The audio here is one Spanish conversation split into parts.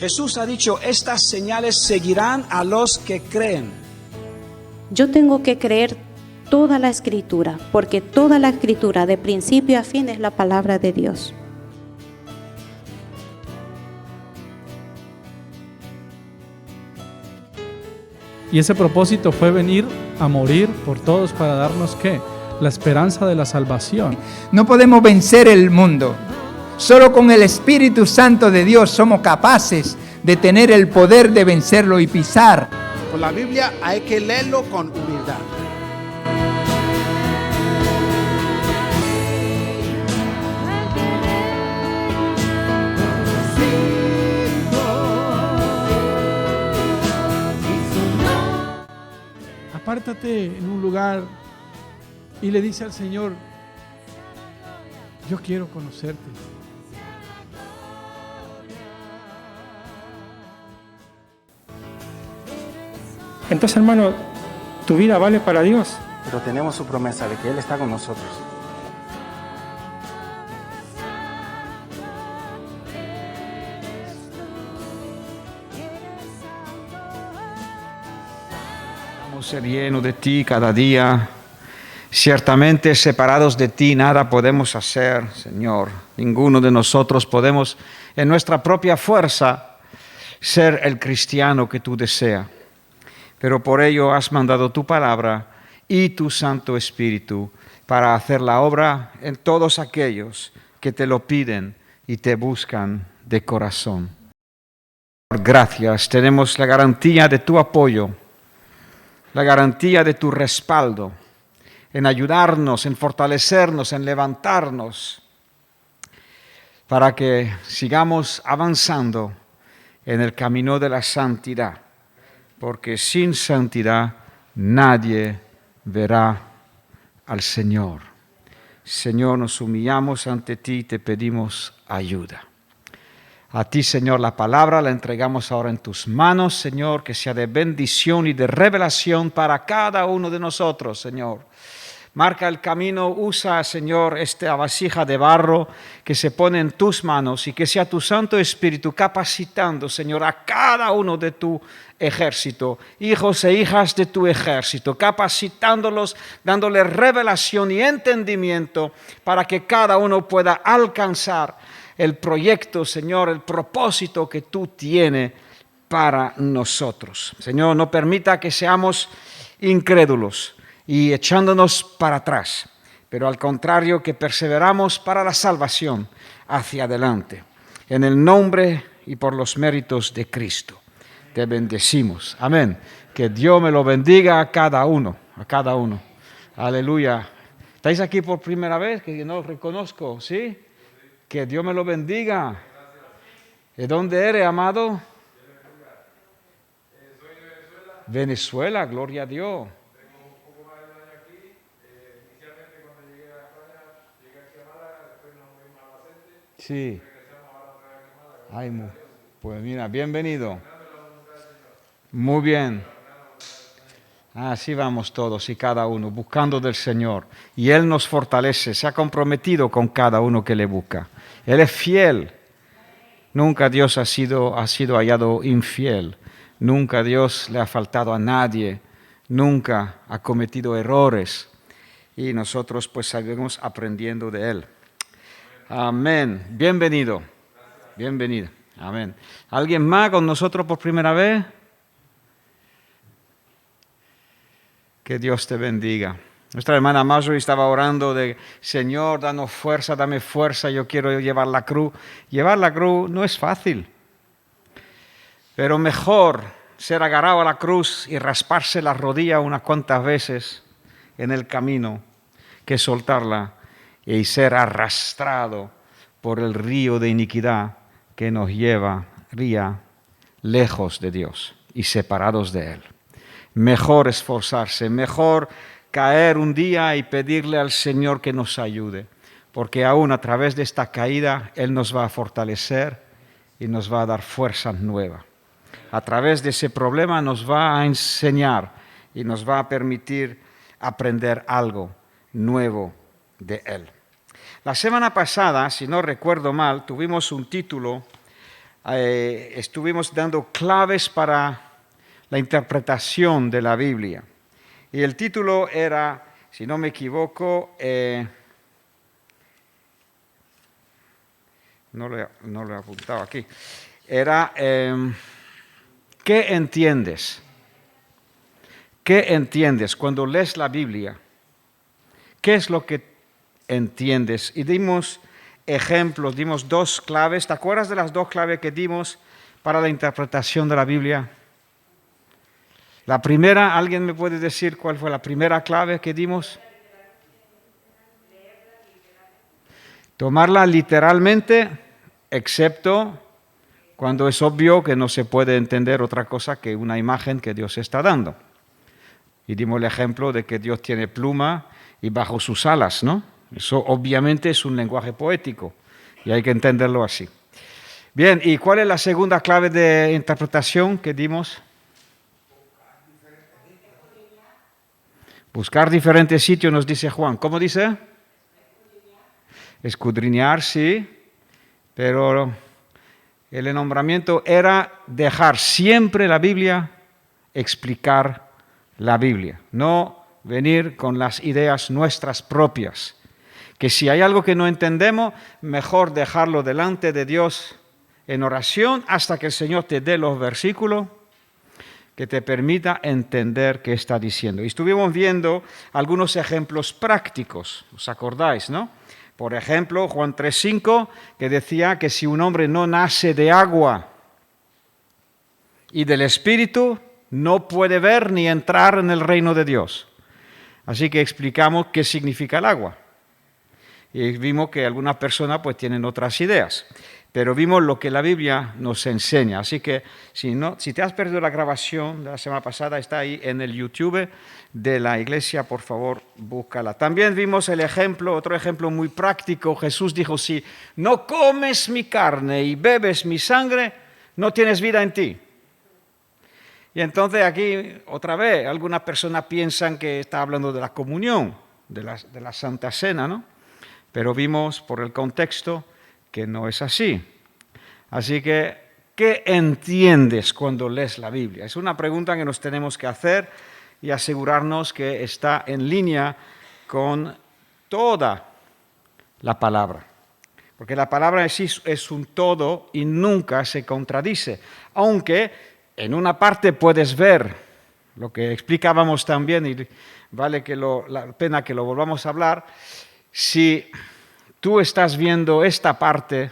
Jesús ha dicho, estas señales seguirán a los que creen. Yo tengo que creer toda la Escritura, porque toda la Escritura, de principio a fin, es la palabra de Dios. Y ese propósito fue venir a morir por todos para darnos, ¿qué? La esperanza de la salvación. No podemos vencer el mundo. Solo con el Espíritu Santo de Dios somos capaces de tener el poder de vencerlo y pisar. Con la Biblia hay que leerlo con humildad. Apártate en un lugar y le dice al Señor, yo quiero conocerte. Entonces, hermano, tu vida vale para Dios. Pero tenemos su promesa de que Él está con nosotros. Vamos a ser llenos de ti cada día. Ciertamente separados de ti nada podemos hacer, Señor. Ninguno de nosotros podemos en nuestra propia fuerza ser el cristiano que tú deseas. Pero por ello has mandado tu palabra y tu Santo Espíritu para hacer la obra en todos aquellos que te lo piden y te buscan de corazón. Gracias, tenemos la garantía de tu apoyo, la garantía de tu respaldo, en ayudarnos, en fortalecernos, en levantarnos, para que sigamos avanzando en el camino de la santidad. Porque sin santidad nadie verá al Señor. Señor, nos humillamos ante ti y te pedimos ayuda. A ti, Señor, la palabra la entregamos ahora en tus manos, Señor, que sea de bendición y de revelación para cada uno de nosotros, Señor. Marca el camino, usa, Señor, esta vasija de barro que se pone en tus manos y que sea tu Santo Espíritu capacitando, Señor, a cada uno de tu ejército, hijos e hijas de tu ejército, capacitándolos, dándoles revelación y entendimiento para que cada uno pueda alcanzar el proyecto, Señor, el propósito que tú tienes para nosotros. Señor, no permita que seamos incrédulos y echándonos para atrás, pero al contrario que perseveramos para la salvación hacia adelante. En el nombre y por los méritos de Cristo, te bendecimos. Amén. Que Dios me lo bendiga a cada uno, a cada uno. Aleluya. ¿Estáis aquí por primera vez? Que no os reconozco, ¿sí? Que Dios me lo bendiga. ¿De dónde eres, amado? Soy de Venezuela. Venezuela, gloria a Dios. Sí. Ay, pues mira, bienvenido. Muy bien. Así vamos todos y cada uno, buscando del Señor. Y Él nos fortalece, se ha comprometido con cada uno que le busca. Él es fiel. Nunca Dios ha sido hallado infiel. Nunca Dios le ha faltado a nadie. Nunca ha cometido errores. Y nosotros pues seguimos aprendiendo de Él. Amén. Bienvenido. Bienvenido. Amén. ¿Alguien más con nosotros por primera vez? Que Dios te bendiga. Nuestra hermana Marjorie estaba orando de Señor, danos fuerza, dame fuerza, yo quiero llevar la cruz. Llevar la cruz no es fácil, pero mejor ser agarrado a la cruz y rasparse la rodilla unas cuantas veces en el camino que soltarla y ser arrastrado por el río de iniquidad que nos llevaría lejos de Dios y separados de Él. Mejor esforzarse, mejor caer un día y pedirle al Señor que nos ayude, porque aún a través de esta caída Él nos va a fortalecer y nos va a dar fuerzas nuevas. A través de ese problema nos va a enseñar y nos va a permitir aprender algo nuevo de Él. La semana pasada, si no recuerdo mal, tuvimos un título estuvimos dando claves para la interpretación de la Biblia. Y el título era, si no me equivoco, no lo he apuntado aquí, era ¿qué entiendes? ¿Qué entiendes cuando lees la Biblia? ¿Qué es lo que entiendes? Y dimos ejemplos, dimos 2 claves. ¿Te acuerdas de las 2 claves que dimos para la interpretación de la Biblia? La primera, ¿alguien me puede decir cuál fue la primera clave que dimos? Tomarla literalmente, excepto cuando es obvio que no se puede entender otra cosa que una imagen que Dios está dando. Y dimos el ejemplo de que Dios tiene pluma y bajo sus alas, ¿no? Eso obviamente es un lenguaje poético y hay que entenderlo así. Bien, ¿y cuál es la segunda clave de interpretación que dimos? Buscar diferentes sitios, nos dice Juan. ¿Cómo dice? Escudriñar, sí, pero el nombramiento era dejar siempre la Biblia, explicar la Biblia, no venir con las ideas nuestras propias. Que si hay algo que no entendemos, mejor dejarlo delante de Dios en oración hasta que el Señor te dé los versículos que te permita entender qué está diciendo. Y estuvimos viendo algunos ejemplos prácticos, ¿os acordáis, no? Por ejemplo, Juan 3:5, que decía que si un hombre no nace de agua y del Espíritu, no puede ver ni entrar en el reino de Dios. Así que explicamos qué significa el agua. Y vimos que algunas personas pues tienen otras ideas. Pero vimos lo que la Biblia nos enseña. Así que si te has perdido la grabación de la semana pasada, está ahí en el YouTube de la iglesia, por favor, búscala. También vimos el ejemplo, otro ejemplo muy práctico. Jesús dijo, si no comes mi carne y bebes mi sangre, no tienes vida en ti. Y entonces aquí, otra vez, algunas personas piensan que está hablando de la comunión, de la Santa Cena, ¿no? Pero vimos por el contexto que no es así. Así que, ¿qué entiendes cuando lees la Biblia? Es una pregunta que nos tenemos que hacer y asegurarnos que está en línea con toda la palabra. Porque la palabra en sí es un todo y nunca se contradice. Aunque en una parte puedes ver lo que explicábamos también, y vale la pena que lo volvamos a hablar, si tú estás viendo esta parte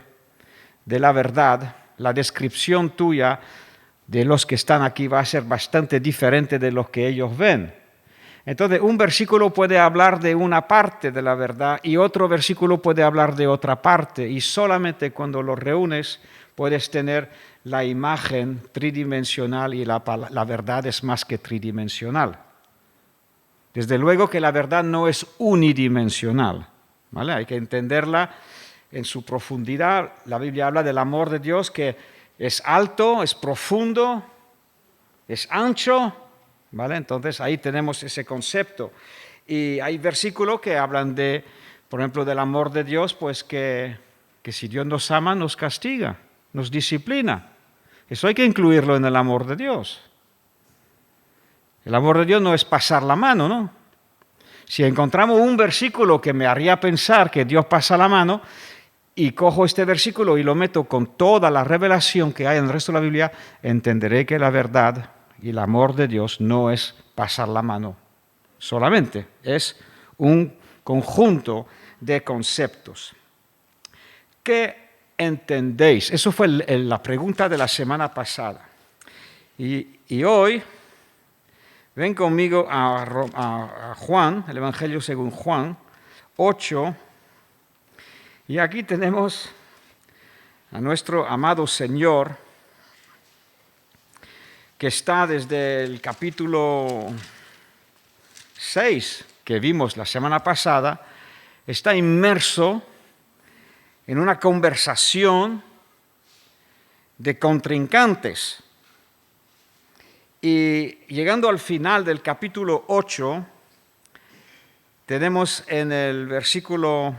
de la verdad, la descripción tuya de los que están aquí va a ser bastante diferente de lo que ellos ven. Entonces, un versículo puede hablar de una parte de la verdad y otro versículo puede hablar de otra parte, y solamente cuando los reúnes puedes tener la imagen tridimensional, y la verdad es más que tridimensional. Desde luego que la verdad no es unidimensional, ¿vale? Hay que entenderla en su profundidad. La Biblia habla del amor de Dios, que es alto, es profundo, es ancho, ¿vale? Entonces ahí tenemos ese concepto. Y hay versículos que hablan de, por ejemplo, del amor de Dios, pues que si Dios nos ama, nos castiga, nos disciplina. Eso hay que incluirlo en el amor de Dios. El amor de Dios no es pasar la mano, ¿no? Si encontramos un versículo que me haría pensar que Dios pasa la mano, y cojo este versículo y lo meto con toda la revelación que hay en el resto de la Biblia, entenderé que la verdad y el amor de Dios no es pasar la mano solamente, es un conjunto de conceptos. ¿Qué entendéis? Eso fue la pregunta de la semana pasada. Y hoy, ven conmigo a Juan, el Evangelio según Juan 8, y aquí tenemos a nuestro amado Señor, que está desde el capítulo 6, que vimos la semana pasada, está inmerso en una conversación de contrincantes. Y llegando al final del capítulo 8, tenemos en el versículo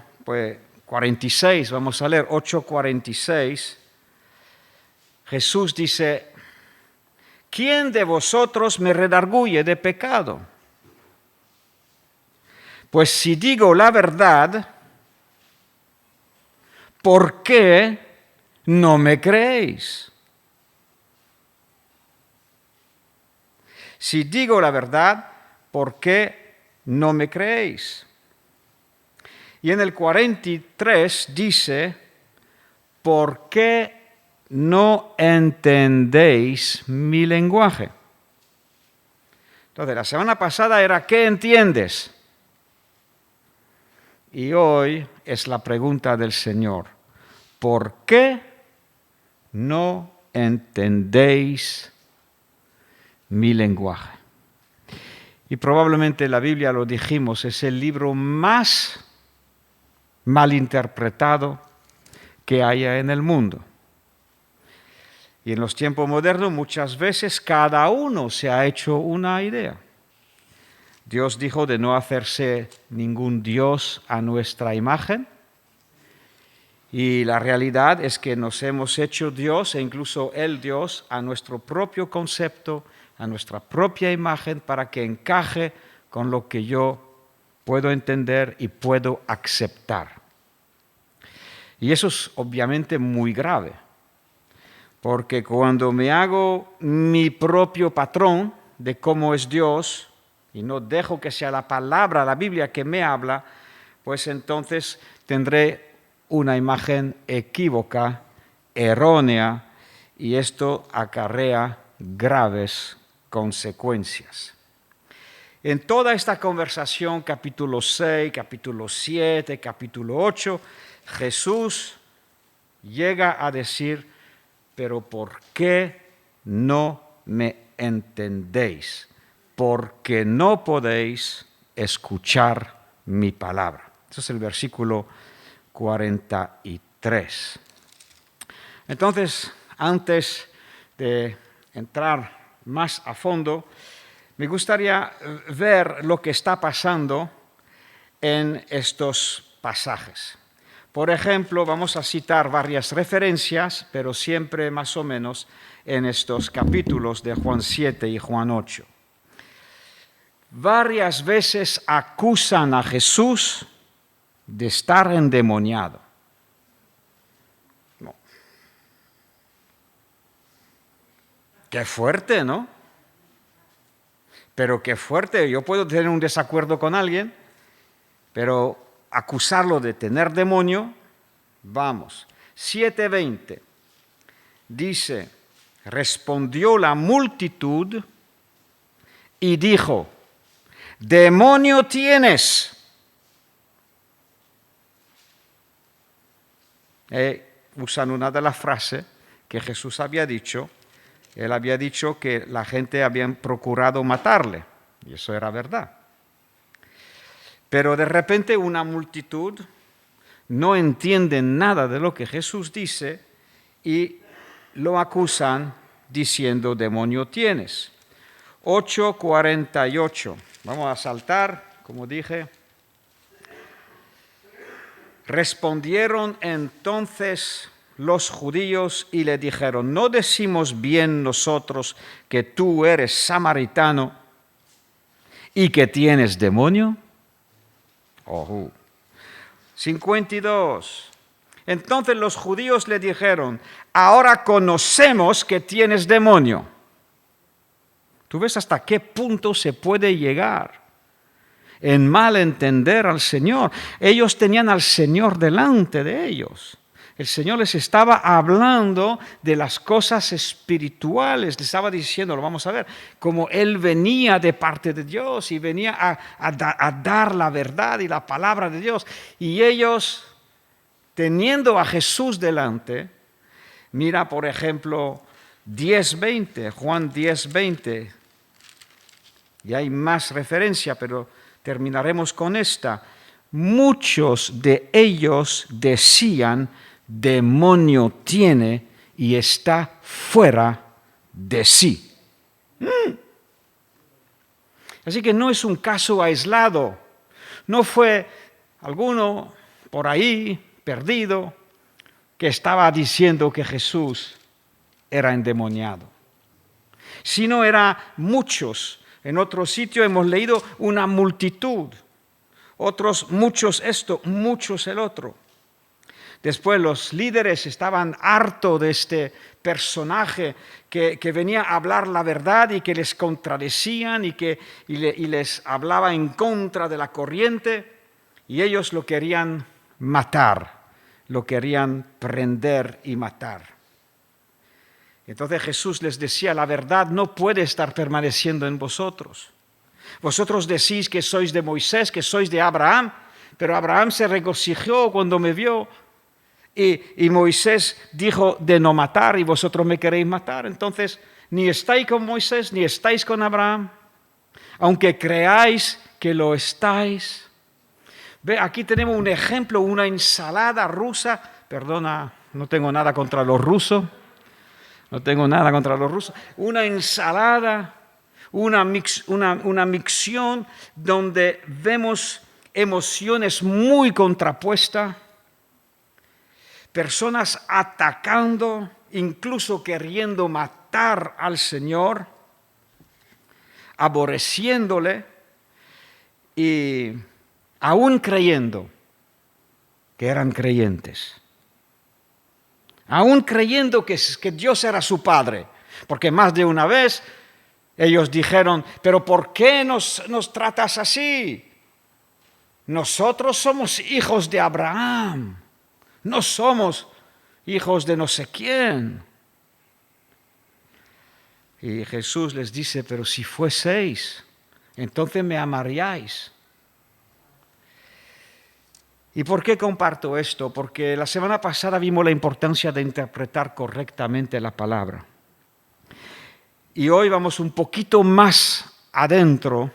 46, vamos a leer 8:46, Jesús dice, ¿quién de vosotros me redarguye de pecado? Pues si digo la verdad, ¿por qué no me creéis? Si digo la verdad, ¿por qué no me creéis? Y en el 43 dice, ¿por qué no entendéis mi lenguaje? Entonces, la semana pasada era, ¿qué entiendes? Y hoy es la pregunta del Señor, ¿por qué no entendéis mi lenguaje? Y probablemente la Biblia, lo dijimos, es el libro más malinterpretado que haya en el mundo. Y en los tiempos modernos muchas veces cada uno se ha hecho una idea. Dios dijo de no hacerse ningún Dios a nuestra imagen. Y la realidad es que nos hemos hecho Dios, e incluso el Dios, a nuestro propio concepto, a nuestra propia imagen, para que encaje con lo que yo puedo entender y puedo aceptar. Y eso es obviamente muy grave, porque cuando me hago mi propio patrón de cómo es Dios, y no dejo que sea la palabra, la Biblia que me habla, pues entonces tendré una imagen equívoca, errónea, y esto acarrea graves consecuencias. En toda esta conversación, capítulo 6, capítulo 7, capítulo 8, Jesús llega a decir, pero ¿por qué no me entendéis? Porque no podéis escuchar mi palabra. Ese es el versículo 43. Entonces, antes de entrar más a fondo, me gustaría ver lo que está pasando en estos pasajes. Por ejemplo, vamos a citar varias referencias, pero siempre más o menos en estos capítulos de Juan 7 y Juan 8. Varias veces acusan a Jesús de estar endemoniado. No. Qué fuerte, ¿no? Pero qué fuerte. Yo puedo tener un desacuerdo con alguien, pero acusarlo de tener demonio, vamos. 7:20 dice, respondió la multitud y dijo, demonio tienes. Usan una de las frases que Jesús había dicho. Él había dicho que la gente había procurado matarle, y eso era verdad. Pero de repente una multitud no entiende nada de lo que Jesús dice y lo acusan diciendo, demonio tienes. 8:48. Vamos a saltar, como dije. Respondieron entonces los judíos y le dijeron, ¿no decimos bien nosotros que tú eres samaritano y que tienes demonio? 52. Entonces los judíos le dijeron, ahora conocemos que tienes demonio. ¿Tú ves hasta qué punto se puede llegar en mal entender al Señor? Ellos tenían al Señor delante de ellos. El Señor les estaba hablando de las cosas espirituales, les estaba diciendo, lo vamos a ver, como Él venía de parte de Dios y venía a dar la verdad y la palabra de Dios. Y ellos, teniendo a Jesús delante, mira por ejemplo 10:20, Juan 10:20, y hay más referencia, pero terminaremos con esta. Muchos de ellos decían, demonio tiene y está fuera de sí. Así que no es un caso aislado. No fue alguno por ahí perdido que estaba diciendo que Jesús era endemoniado, sino era muchos. En otro sitio hemos leído una multitud, otros muchos esto, muchos el otro. Después los líderes estaban hartos de este personaje que venía a hablar la verdad y que les contradecían y les hablaba en contra de la corriente, y ellos lo querían matar, lo querían prender y matar. Entonces Jesús les decía, la verdad no puede estar permaneciendo en vosotros. Vosotros decís que sois de Moisés, que sois de Abraham, pero Abraham se regocijó cuando me vio. Y Moisés dijo de no matar y vosotros me queréis matar. Entonces, ni estáis con Moisés, ni estáis con Abraham, aunque creáis que lo estáis. Ve, aquí tenemos un ejemplo, una ensalada rusa. Perdona, no tengo nada contra los rusos. Una ensalada, una micción donde vemos emociones muy contrapuestas. Personas atacando, incluso queriendo matar al Señor, aborreciéndole y aún creyendo que eran creyentes. Aún creyendo que Dios era su Padre. Porque más de una vez ellos dijeron, pero ¿por qué nos tratas así? Nosotros somos hijos de Abraham. No somos hijos de no sé quién. Y Jesús les dice, pero si fueseis, entonces me amaríais. ¿Y por qué comparto esto? Porque la semana pasada vimos la importancia de interpretar correctamente la palabra. Y hoy vamos un poquito más adentro,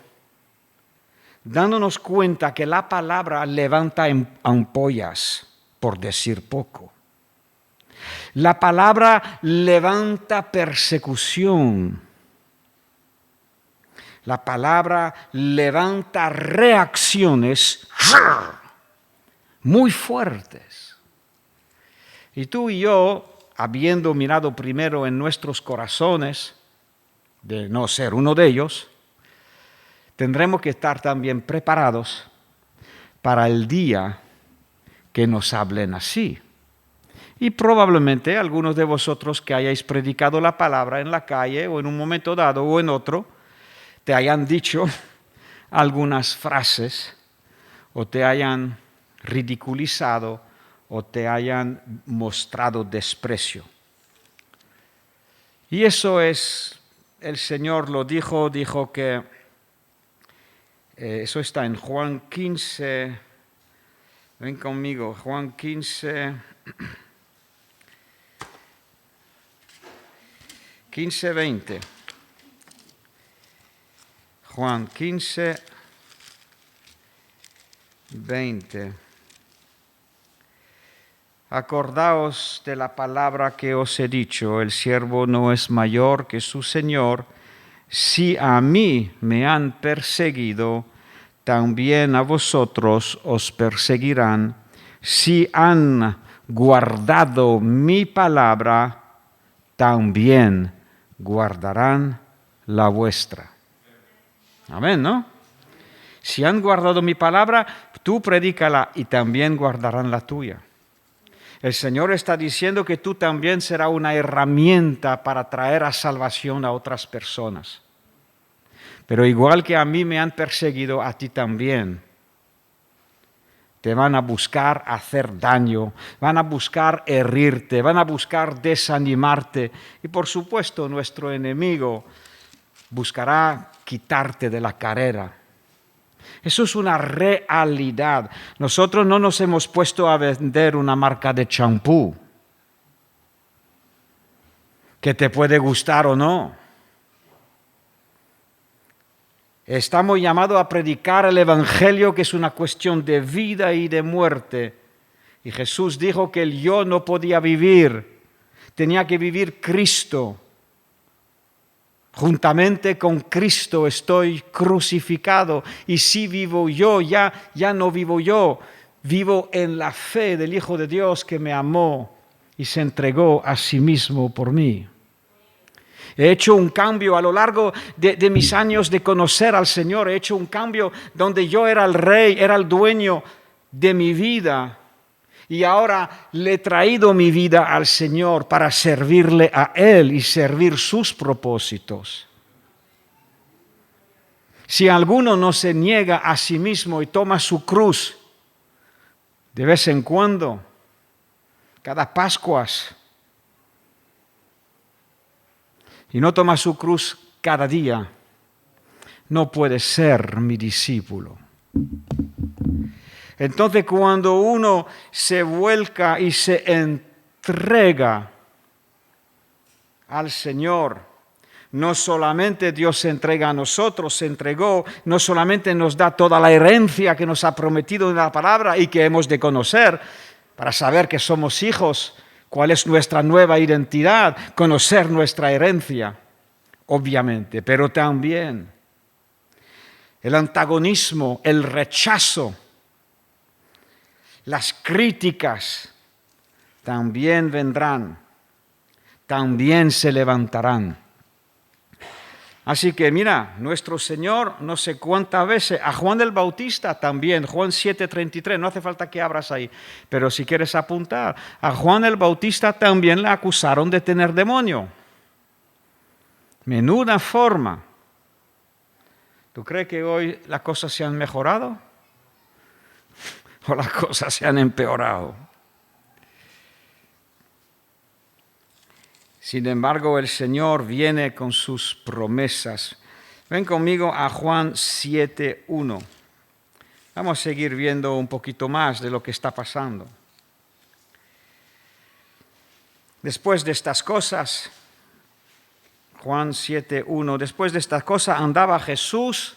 dándonos cuenta que la palabra levanta ampollas, por decir poco. La palabra levanta persecución. La palabra levanta reacciones muy fuertes. Y tú y yo, habiendo mirado primero en nuestros corazones, de no ser uno de ellos, tendremos que estar también preparados para el día que nos hablen así. Y probablemente algunos de vosotros que hayáis predicado la palabra en la calle o en un momento dado o en otro, te hayan dicho algunas frases o te hayan ridiculizado o te hayan mostrado desprecio. Y eso es, el Señor lo dijo que, eso está en Juan 15, ven conmigo, Juan 15, 20. Juan 15, 20. Acordaos de la palabra que os he dicho, el siervo no es mayor que su Señor. Si a mí me han perseguido, también a vosotros os perseguirán. Si han guardado mi palabra, también guardarán la vuestra. Amén, ¿no? Si han guardado mi palabra, tú predícala y también guardarán la tuya. El Señor está diciendo que tú también serás una herramienta para traer a salvación a otras personas. Pero igual que a mí me han perseguido, a ti también. Te van a buscar hacer daño, van a buscar herirte, van a buscar desanimarte. Y por supuesto nuestro enemigo buscará quitarte de la carrera. Eso es una realidad. Nosotros no nos hemos puesto a vender una marca de champú que te puede gustar o no. Estamos llamados a predicar el Evangelio, que es una cuestión de vida y de muerte. Y Jesús dijo que el yo no podía vivir, tenía que vivir Cristo. Juntamente con Cristo estoy crucificado, y si vivo yo, ya no vivo yo, vivo en la fe del Hijo de Dios que me amó y se entregó a sí mismo por mí. He hecho un cambio a lo largo de mis años de conocer al Señor. He hecho un cambio donde yo era el rey, era el dueño de mi vida. Y ahora le he traído mi vida al Señor para servirle a Él y servir sus propósitos. Si alguno no se niega a sí mismo y toma su cruz de vez en cuando, cada Pascuas, y no toma su cruz cada día, no puede ser mi discípulo. Entonces, cuando uno se vuelca y se entrega al Señor, no solamente Dios se entrega a nosotros, se entregó, no solamente nos da toda la herencia que nos ha prometido en la palabra y que hemos de conocer para saber que somos hijos, cuál es nuestra nueva identidad, conocer nuestra herencia, obviamente, pero también el antagonismo, el rechazo, las críticas también vendrán, también se levantarán. Así que mira, nuestro Señor no sé cuántas veces, a Juan el Bautista también, Juan 7:33, no hace falta que abras ahí, pero si quieres apuntar, a Juan el Bautista también le acusaron de tener demonio. Menuda forma. ¿Tú crees que hoy las cosas se han mejorado? ¿O las cosas se han empeorado? Sin embargo, el Señor viene con sus promesas. Ven conmigo a Juan 7:1. Vamos a seguir viendo un poquito más de lo que está pasando. Después de estas cosas, Juan 7:1, después de estas cosas andaba Jesús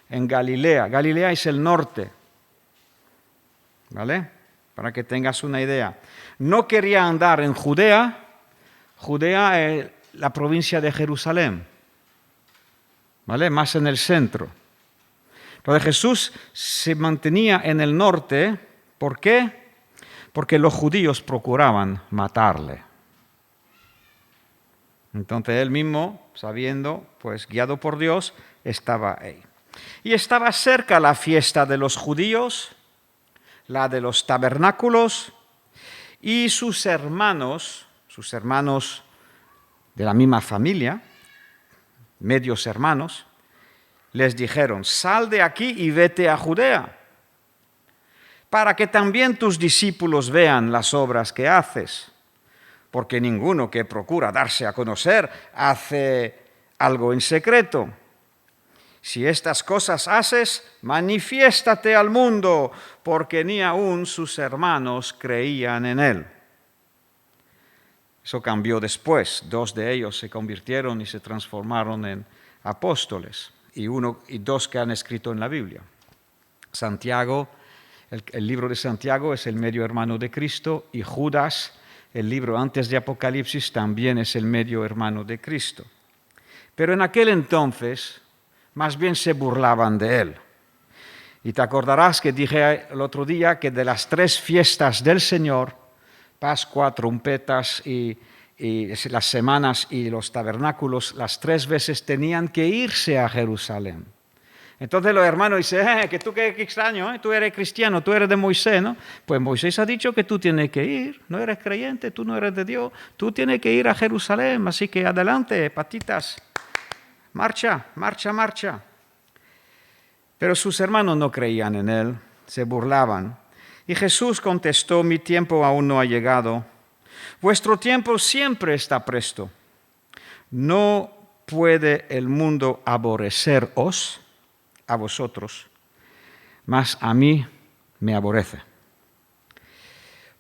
en Galilea. Galilea es el norte, ¿vale? Para que tengas una idea. No quería andar en Judea. Judea es la provincia de Jerusalén, ¿vale? Más en el centro. Entonces Jesús se mantenía en el norte. ¿Por qué? Porque los judíos procuraban matarle. Entonces él mismo, sabiendo, pues guiado por Dios, estaba ahí. Y estaba cerca la fiesta de los judíos, la de los tabernáculos, y sus hermanos de la misma familia, medios hermanos, les dijeron: sal de aquí y vete a Judea, para que también tus discípulos vean las obras que haces, porque ninguno que procura darse a conocer hace algo en secreto. Si estas cosas haces, manifiéstate al mundo, porque ni aun sus hermanos creían en él. Eso cambió después. 2 de ellos se convirtieron y se transformaron en apóstoles, y 1 y 2 que han escrito en la Biblia. Santiago, el libro de Santiago es el medio hermano de Cristo, y Judas, el libro antes de Apocalipsis, también es el medio hermano de Cristo. Pero en aquel entonces, más bien se burlaban de él. Y te acordarás que dije el otro día que de las 3 fiestas del Señor, Pascua, trompetas y las semanas y los tabernáculos, las 3 veces tenían que irse a Jerusalén. Entonces los hermanos dicen: que tú qué extraño, tú eres cristiano, tú eres de Moisés, ¿no? Pues Moisés ha dicho que tú tienes que ir, no eres creyente, tú no eres de Dios, tú tienes que ir a Jerusalén, así que adelante, patitas, marcha, marcha, marcha. Pero sus hermanos no creían en él, se burlaban. Y Jesús contestó: mi tiempo aún no ha llegado. Vuestro tiempo siempre está presto. No puede el mundo aborreceros, a vosotros, mas a mí me aborrece.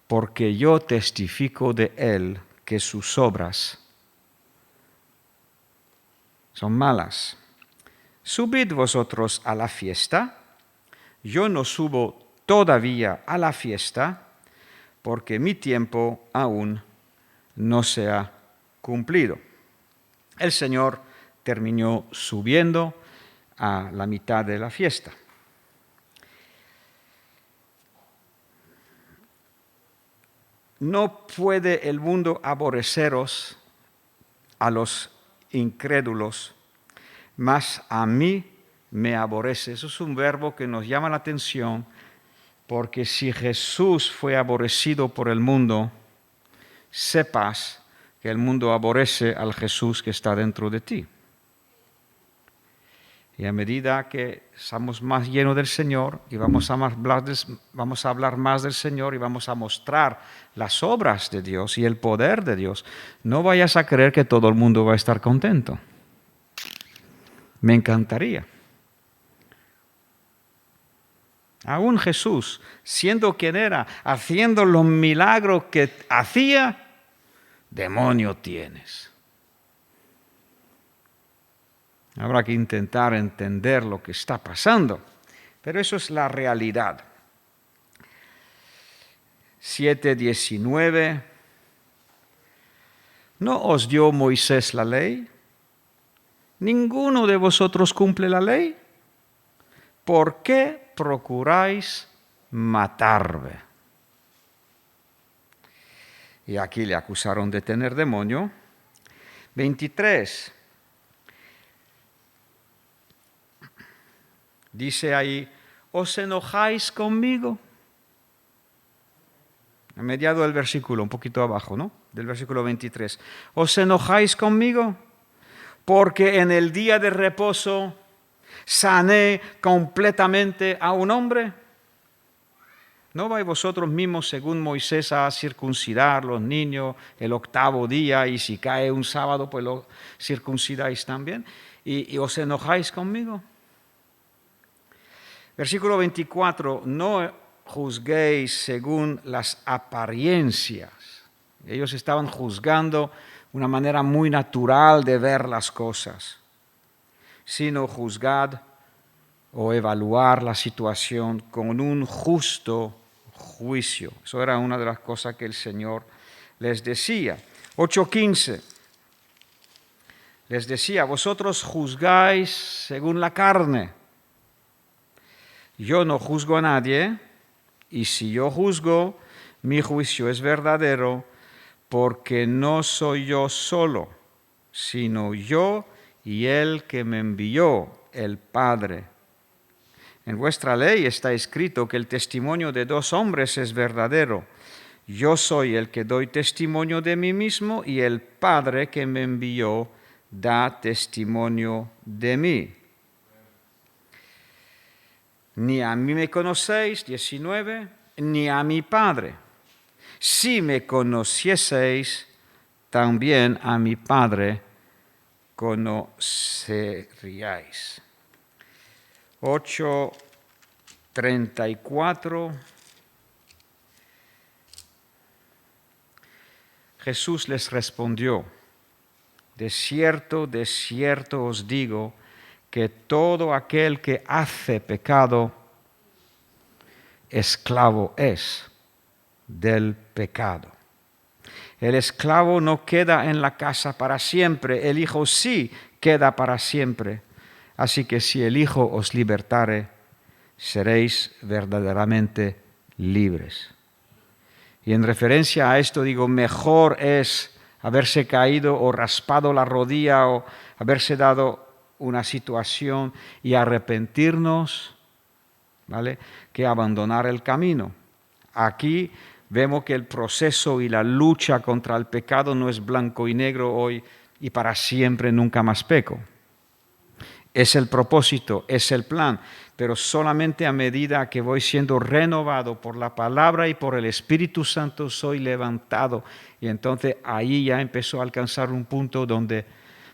Porque yo testifico de él que sus obras son malas. Subid vosotros a la fiesta. Yo no subo todavía a la fiesta, porque mi tiempo aún no se ha cumplido. El Señor terminó subiendo a la mitad de la fiesta. No puede el mundo aborreceros a los incrédulos, mas a mí me aborrece. Eso es un verbo que nos llama la atención, porque si Jesús fue aborrecido por el mundo, sepas que el mundo aborrece al Jesús que está dentro de ti. Y a medida que estamos más llenos del Señor y vamos a hablar más del Señor y vamos a mostrar las obras de Dios y el poder de Dios, no vayas a creer que todo el mundo va a estar contento. Me encantaría. Aún Jesús, siendo quien era, haciendo los milagros que hacía, demonio tienes. Habrá que intentar entender lo que está pasando, pero eso es la realidad. 7:19. ¿No os dio Moisés la ley? ¿Ninguno de vosotros cumple la ley? ¿Por qué procuráis matarme? Y aquí le acusaron de tener demonio. 23. Dice ahí, ¿os enojáis conmigo? A mediado del versículo, un poquito abajo, ¿no? Del versículo 23. ¿Os enojáis conmigo? Porque en el día de reposo sané completamente a un hombre. ¿No vais vosotros mismos, según Moisés, a circuncidar los niños el 8º día, y si cae un sábado, pues lo circuncidáis también? ¿Y os enojáis conmigo? Versículo 24, no juzguéis según las apariencias. Ellos estaban juzgando una manera muy natural de ver las cosas, sino juzgad o evaluar la situación con un justo juicio. Eso era una de las cosas que el Señor les decía. 8:15. Les decía, vosotros juzgáis según la carne. Yo no juzgo a nadie, y si yo juzgo, mi juicio es verdadero, porque no soy yo solo, sino yo y el que me envió, el Padre. En vuestra ley está escrito que el testimonio de 2 hombres es verdadero. Yo soy el que doy testimonio de mí mismo, y el Padre que me envió da testimonio de mí. Ni a mí me conocéis, 19, ni a mi Padre. Si me conocieseis, también a mi Padre conoceríais. 8:34. Jesús les respondió, de cierto os digo, que todo aquel que hace pecado, esclavo es del pecado. El esclavo no queda en la casa para siempre, el Hijo sí queda para siempre. Así que si el Hijo os libertare, seréis verdaderamente libres. Y en referencia a esto digo, mejor es haberse caído o raspado la rodilla o haberse dado una situación y arrepentirnos, ¿vale?, que abandonar el camino. Aquí vemos que el proceso y la lucha contra el pecado no es blanco y negro hoy y para siempre nunca más peco. Es el propósito, es el plan, pero solamente a medida que voy siendo renovado por la palabra y por el Espíritu Santo soy levantado. Y entonces ahí ya empezó a alcanzar un punto donde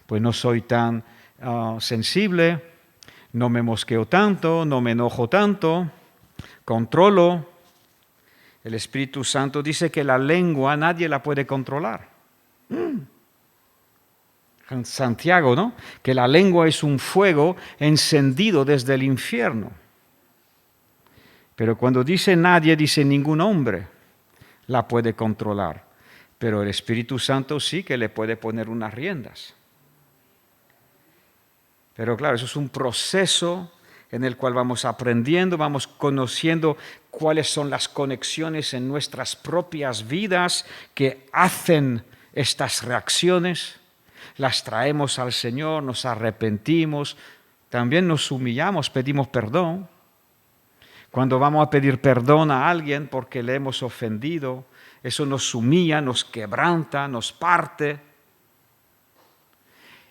pues no soy tan sensible, no me mosqueo tanto, no me enojo tanto, controlo. El Espíritu Santo dice que la lengua nadie la puede controlar. Santiago, ¿no? Que la lengua es un fuego encendido desde el infierno. Pero cuando dice nadie, dice ningún hombre la puede controlar. Pero el Espíritu Santo sí que le puede poner unas riendas. Pero claro, eso es un proceso en el cual vamos aprendiendo, vamos conociendo cuáles son las conexiones en nuestras propias vidas que hacen estas reacciones. las traemos al Señor, nos arrepentimos, también nos humillamos, pedimos perdón. Cuando vamos a pedir perdón a alguien porque le hemos ofendido, eso nos humilla, nos quebranta, nos parte.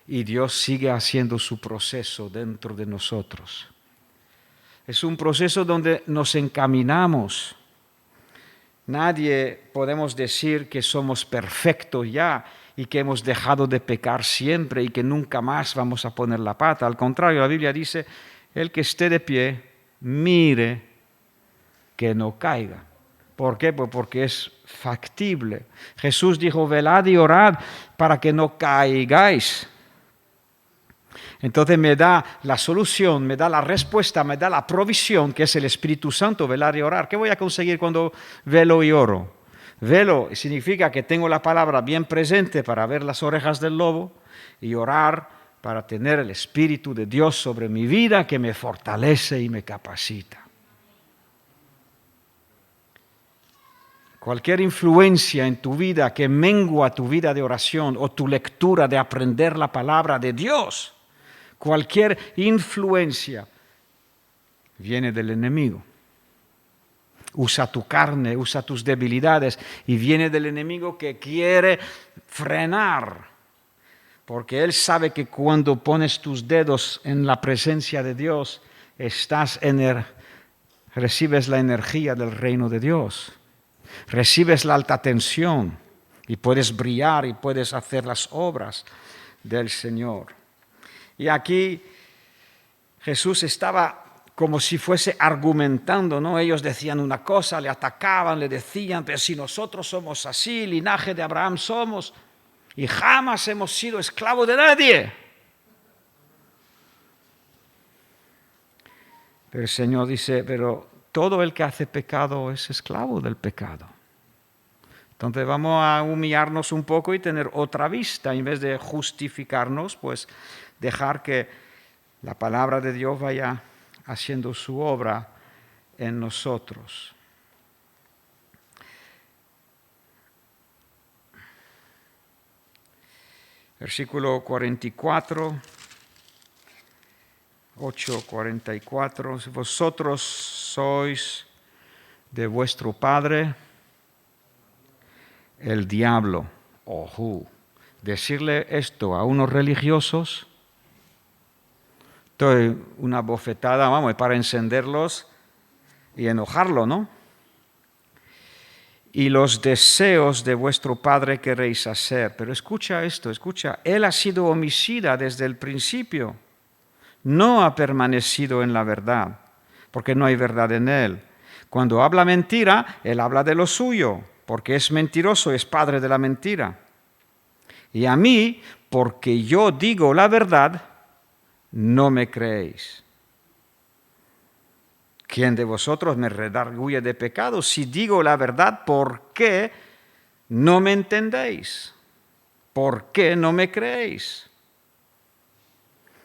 Y Dios sigue haciendo su proceso dentro de nosotros. Es un proceso donde nos encaminamos. Nadie podemos decir que somos perfectos ya y que hemos dejado de pecar siempre y que nunca más vamos a poner la pata. Al contrario, la Biblia dice, el que esté de pie, mire que no caiga. ¿Por qué? Pues porque es factible. Jesús dijo, velad y orad para que no caigáis. Entonces me da la solución, me da la respuesta, me da la provisión, que es el Espíritu Santo, velar y orar. ¿Qué voy a conseguir cuando velo y oro? Velo significa que tengo la palabra bien presente para ver las orejas del lobo, y orar para tener el Espíritu de Dios sobre mi vida que me fortalece y me capacita. Cualquier influencia en tu vida que mengua tu vida de oración o tu lectura de aprender la palabra de Dios, cualquier influencia viene del enemigo. Usa tu carne, usa tus debilidades y viene del enemigo que quiere frenar. Porque él sabe que cuando pones tus dedos en la presencia de Dios, recibes la energía del reino de Dios. Recibes la alta tensión y puedes brillar y puedes hacer las obras del Señor. Y aquí Jesús estaba como si fuese argumentando, ¿no? Ellos decían una cosa, le atacaban, le decían, pero si nosotros somos así, linaje de Abraham somos, y jamás hemos sido esclavos de nadie. Pero el Señor dice, pero todo el que hace pecado es esclavo del pecado. Entonces vamos a humillarnos un poco y tener otra vista. En vez de justificarnos, pues dejar que la palabra de Dios vaya haciendo su obra en nosotros. Versículo 44. 8:44, vosotros sois de vuestro padre el diablo. Ojú. Decirle esto a unos religiosos, una bofetada, vamos, para encenderlos y enojarlo, ¿no? Y los deseos de vuestro padre queréis hacer. Pero escucha esto, escucha, él ha sido homicida desde el principio. No ha permanecido en la verdad, porque no hay verdad en él. Cuando habla mentira, él habla de lo suyo, porque es mentiroso, es padre de la mentira. Y a mí, porque yo digo la verdad, no me creéis. ¿Quién de vosotros me redarguye de pecado? Si digo la verdad, ¿por qué no me entendéis? ¿Por qué no me creéis?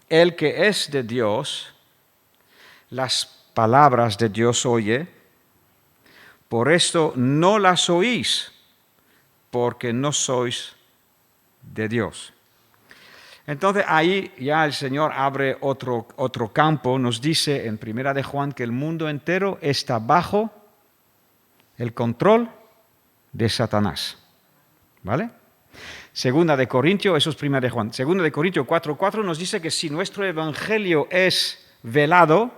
El que es de Dios, las palabras de Dios oye, por esto no las oís, porque no sois de Dios. Entonces ahí ya el Señor abre otro campo, nos dice en 1 de Juan que el mundo entero está bajo el control de Satanás. ¿Vale? Segunda de Corintios, eso es 1 de Juan. Segunda de Corintios 4:4 nos dice que si nuestro evangelio es velado,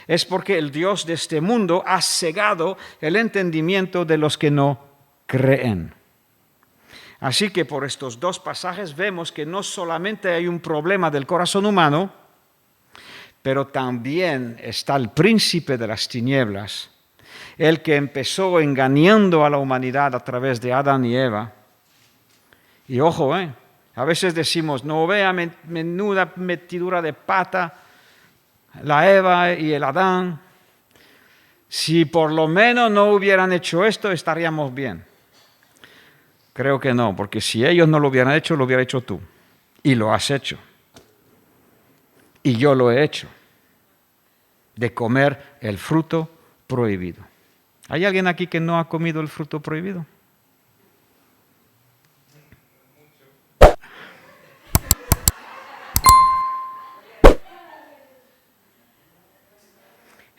es porque el Dios de este mundo ha cegado el entendimiento de los que no creen. Así que por estos dos pasajes vemos que no solamente hay un problema del corazón humano, pero también está el príncipe de las tinieblas, el que empezó engañando a la humanidad a través de Adán y Eva. Y ojo, a veces decimos, no vea menuda metidura de pata la Eva y el Adán. Si por lo menos no hubieran hecho esto, estaríamos bien. Creo que no, porque si ellos no lo hubieran hecho, lo hubiera hecho tú. Y lo has hecho. Y yo lo he hecho. De comer el fruto prohibido. ¿Hay alguien aquí que no ha comido el fruto prohibido?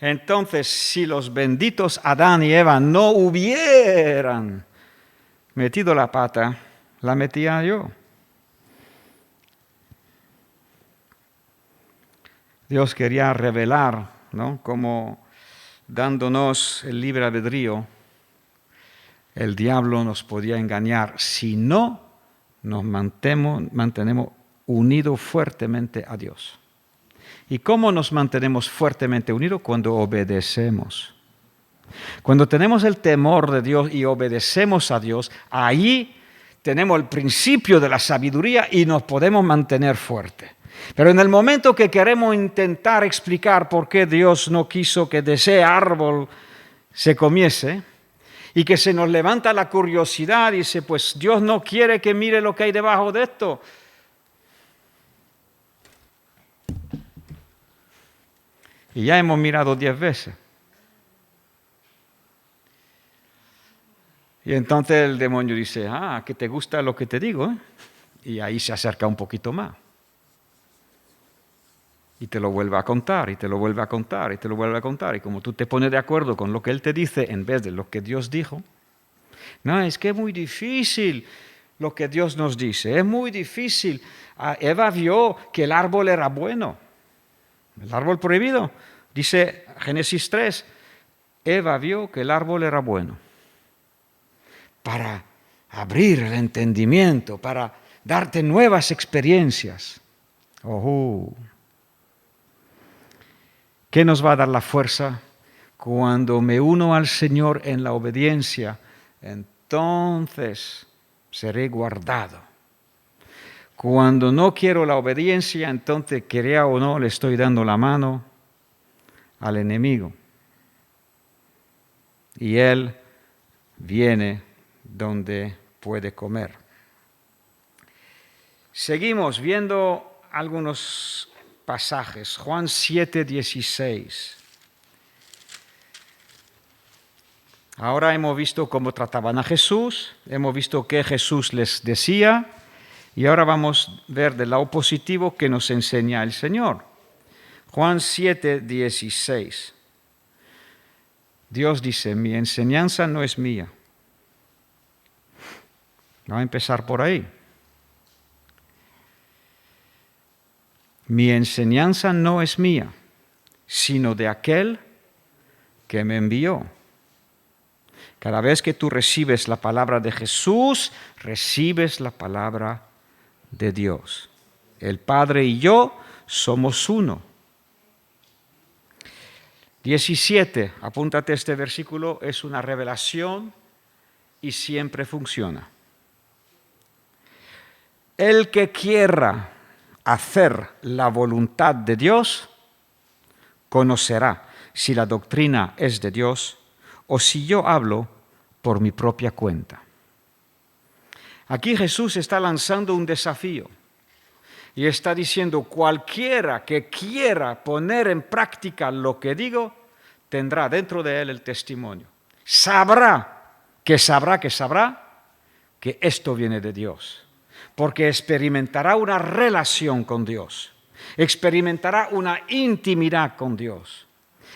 Entonces, si los benditos Adán y Eva no hubieran metido la pata, la metía yo. Dios quería revelar, ¿no? Como dándonos el libre albedrío, el diablo nos podía engañar si no nos mantenemos unidos fuertemente a Dios. ¿Y cómo nos mantenemos fuertemente unidos? Cuando obedecemos. Cuando tenemos el temor de Dios y obedecemos a Dios, ahí tenemos el principio de la sabiduría y nos podemos mantener fuertes. Pero en el momento que queremos intentar explicar por qué Dios no quiso que de ese árbol se comiese, y que se nos levanta la curiosidad y dice, pues Dios no quiere que mire lo que hay debajo de esto. Y ya hemos mirado 10 veces. Y entonces el demonio dice, que te gusta lo que te digo, ¿eh? Y ahí se acerca un poquito más. Y te lo vuelve a contar, y te lo vuelve a contar, y te lo vuelve a contar. Y como tú te pones de acuerdo con lo que él te dice en vez de lo que Dios dijo, no, es que es muy difícil lo que Dios nos dice, es muy difícil. Eva vio que el árbol era bueno, el árbol prohibido. Dice Génesis 3, Eva vio que el árbol era bueno. Para abrir el entendimiento, para darte nuevas experiencias. ¿Qué nos va a dar la fuerza? Cuando me uno al Señor en la obediencia, entonces seré guardado. Cuando no quiero la obediencia, entonces, crea o no, le estoy dando la mano al enemigo. Y él viene donde puede comer. Seguimos viendo algunos pasajes. Juan 7:16. Ahora hemos visto cómo trataban a Jesús, hemos visto qué Jesús les decía, y ahora vamos a ver del lado positivo que nos enseña el Señor. Juan 7:16. Dios dice, mi enseñanza no es mía. Vamos a empezar por ahí. Mi enseñanza no es mía, sino de aquel que me envió. Cada vez que tú recibes la palabra de Jesús, recibes la palabra de Dios. El Padre y yo somos uno. 17, apúntate este versículo, es una revelación y siempre funciona. El que quiera hacer la voluntad de Dios, conocerá si la doctrina es de Dios o si yo hablo por mi propia cuenta. Aquí Jesús está lanzando un desafío y está diciendo, cualquiera que quiera poner en práctica lo que digo, tendrá dentro de él el testimonio. Sabrá que esto viene de Dios, porque experimentará una relación con Dios, experimentará una intimidad con Dios,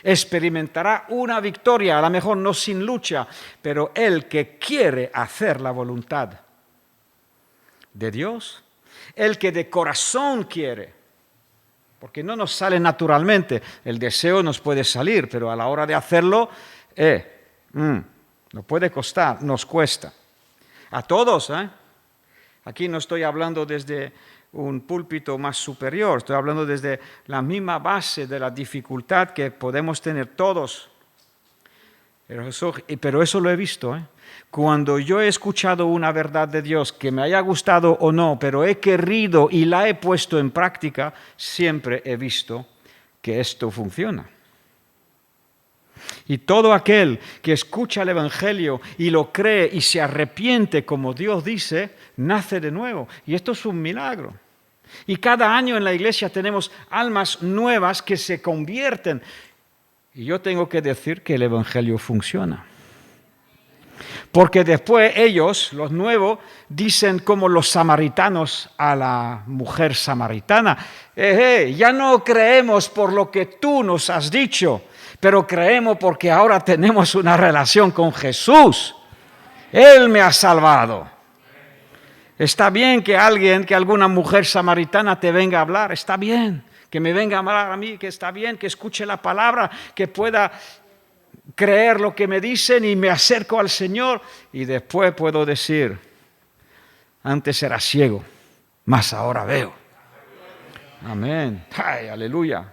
experimentará una victoria, a lo mejor no sin lucha, pero el que quiere hacer la voluntad de Dios, el que de corazón quiere, porque no nos sale naturalmente, el deseo nos puede salir, pero a la hora de hacerlo, nos puede costar, nos cuesta. A todos, Aquí no estoy hablando desde un púlpito más superior, estoy hablando desde la misma base de la dificultad que podemos tener todos. Pero eso lo he visto. Cuando yo he escuchado una verdad de Dios, que me haya gustado o no, pero he querido y la he puesto en práctica, siempre he visto que esto funciona. Y todo aquel que escucha el Evangelio y lo cree y se arrepiente como Dios dice, nace de nuevo. Y esto es un milagro. Y cada año en la iglesia tenemos almas nuevas que se convierten. Y yo tengo que decir que el Evangelio funciona. Porque después ellos, los nuevos, dicen como los samaritanos a la mujer samaritana, ya no creemos por lo que tú nos has dicho, pero creemos porque ahora tenemos una relación con Jesús. Él me ha salvado. Está bien que alguna mujer samaritana te venga a hablar, está bien. Que me venga a hablar a mí, que está bien, que escuche la palabra, que pueda creer lo que me dicen y me acerco al Señor. Y después puedo decir, antes era ciego, mas ahora veo. Amén. Ay, aleluya.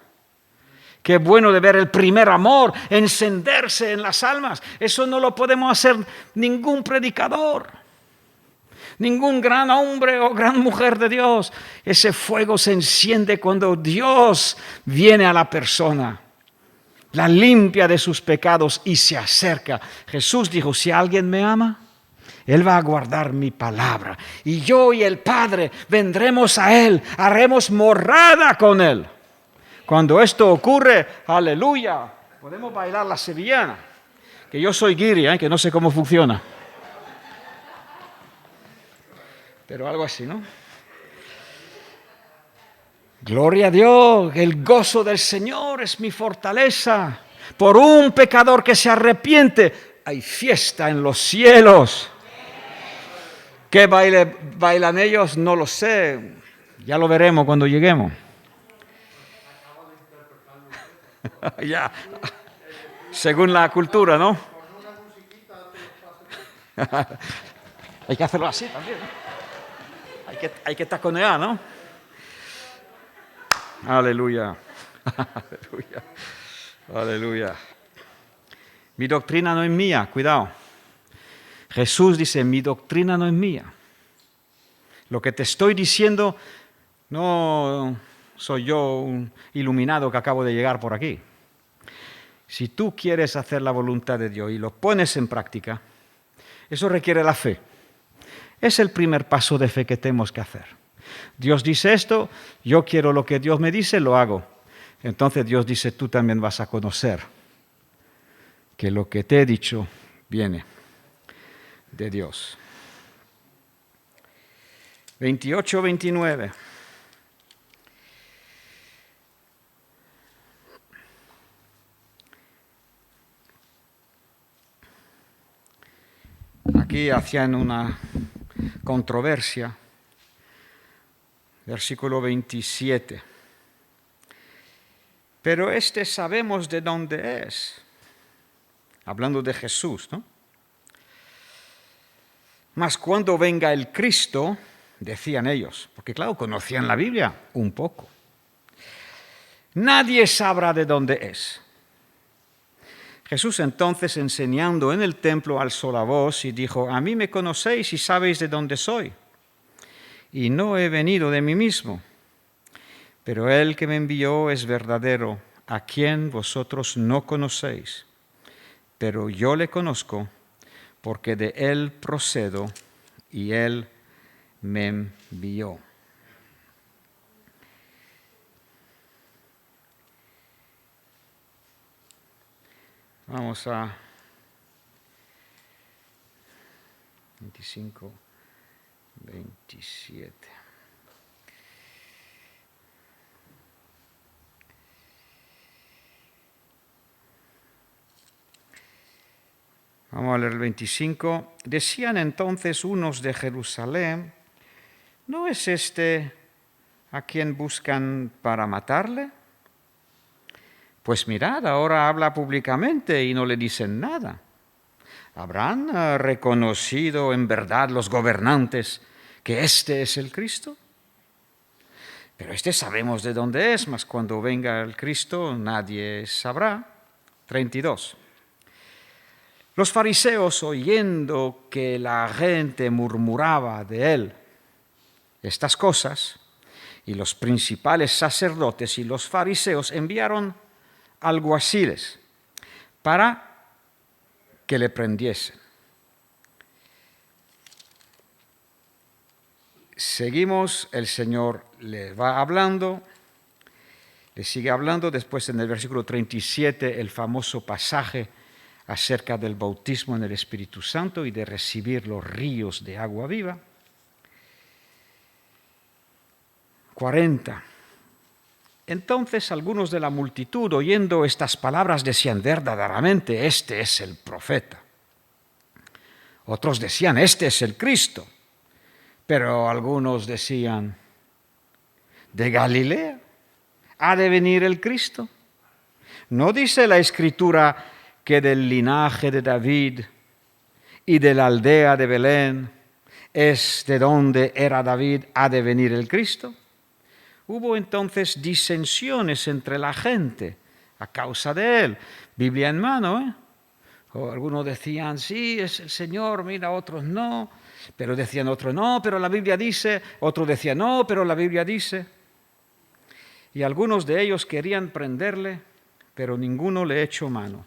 Qué bueno de ver el primer amor encenderse en las almas. Eso no lo podemos hacer ningún predicador, ningún gran hombre o gran mujer de Dios. Ese fuego se enciende cuando Dios viene a la persona, la limpia de sus pecados y se acerca. Jesús dijo, si alguien me ama, Él va a guardar mi palabra. Y yo y el Padre vendremos a Él, haremos morada con Él. Cuando esto ocurre, aleluya, podemos bailar la sevillana. Que yo soy guiri, que no sé cómo funciona. Pero algo así, ¿no? Gloria a Dios, el gozo del Señor es mi fortaleza. Por un pecador que se arrepiente, hay fiesta en los cielos. ¿Qué baile bailan ellos? No lo sé. Ya lo veremos cuando lleguemos. Ya, según la cultura, ¿no? Hay que hacerlo así también, ¿no? Hay que taconear, ¿no? Aleluya. Aleluya. Aleluya. Mi doctrina no es mía, cuidado. Jesús dice, mi doctrina no es mía. Lo que te estoy diciendo no soy yo un iluminado que acabo de llegar por aquí. Si tú quieres hacer la voluntad de Dios y lo pones en práctica, eso requiere la fe. Es el primer paso de fe que tenemos que hacer. Dios dice esto, yo quiero lo que Dios me dice, lo hago. Entonces Dios dice, tú también vas a conocer que lo que te he dicho viene de Dios. 28, 29. Aquí hacían una controversia. Versículo 27. Pero sabemos de dónde es. Hablando de Jesús, ¿no? Mas cuando venga el Cristo, decían ellos, porque claro, conocían la Biblia un poco. Nadie sabrá de dónde es. Jesús entonces, enseñando en el templo, alzó la voz y dijo, a mí me conocéis y sabéis de dónde soy. Y no he venido de mí mismo, pero Él que me envió es verdadero, a quien vosotros no conocéis. Pero yo le conozco, porque de Él procedo y Él me envió. Vamos a 25, 27. Vamos a leer el 25. Decían entonces unos de Jerusalén, ¿no es este a quien buscan para matarle? Pues mirad, ahora habla públicamente y no le dicen nada. ¿Habrán reconocido en verdad los gobernantes que este es el Cristo? Pero sabemos de dónde es, mas cuando venga el Cristo nadie sabrá. 32. Los fariseos, oyendo que la gente murmuraba de él estas cosas, y los principales sacerdotes y los fariseos enviaron alguaciles para que le prendiesen. Seguimos, el Señor le va hablando, le sigue hablando, después en el versículo 37 el famoso pasaje acerca del bautismo en el Espíritu Santo y de recibir los ríos de agua viva. 40. Entonces algunos de la multitud, oyendo estas palabras, decían: verdaderamente, este es el profeta. Otros decían: este es el Cristo. Pero algunos decían: ¿de Galilea ha de venir el Cristo? ¿No dice la Escritura que del linaje de David y de la aldea de Belén es de donde era David ha de venir el Cristo? Hubo entonces disensiones entre la gente a causa de él. Biblia en mano, O algunos decían: sí, es el Señor, mira, otros no. Pero decían otros: no, pero la Biblia dice. Otros decían: no, pero la Biblia dice. Y algunos de ellos querían prenderle, pero ninguno le echó mano.